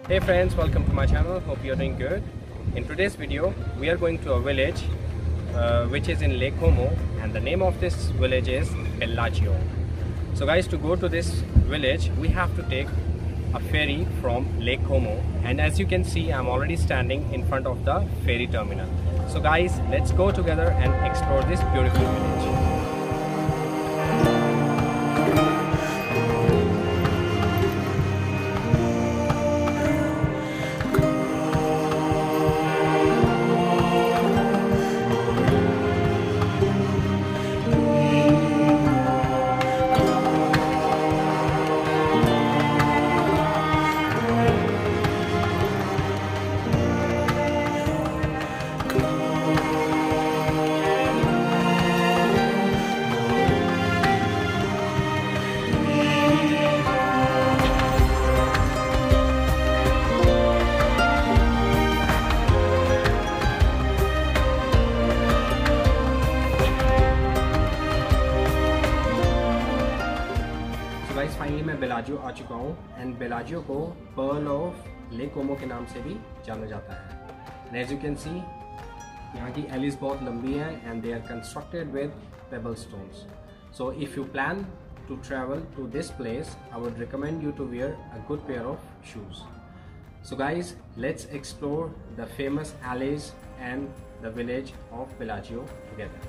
Hey friends, welcome to my channel. Hope you're doing good. In today's video, we are going to a village which is in Lake Como, and the name of this village is Bellagio. So guys, to go to this village, we have to take a ferry from Lake Como, and as you can see, I'm already standing in front of the ferry terminal. So guys, let's go together and explore this beautiful village. Finally मैं Bellagio आ चुका हूँ and Bellagio को pearl of lake Como के नाम से भी जाना जाता है. And as you can see, यहाँ की एलिस बहुत लंबी है and they are constructed with pebble stones. So if you plan to travel to this place, I would recommend you to wear a good pair of shoes. So guys, let's explore the famous alleys and the village of Bellagio together.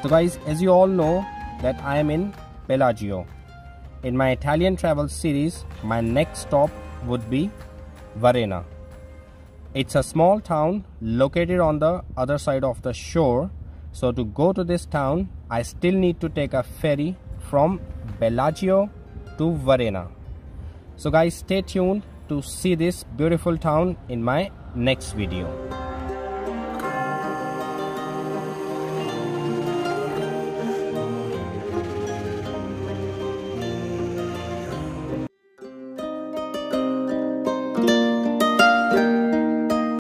So guys, as you all know that I am in Bellagio. In my Italian travel series, my next stop would be Varenna. It's a small town located on the other side of the shore. So to go to this town, I still need to take a ferry from Bellagio to Varenna. So guys, stay tuned to see this beautiful town in my next video.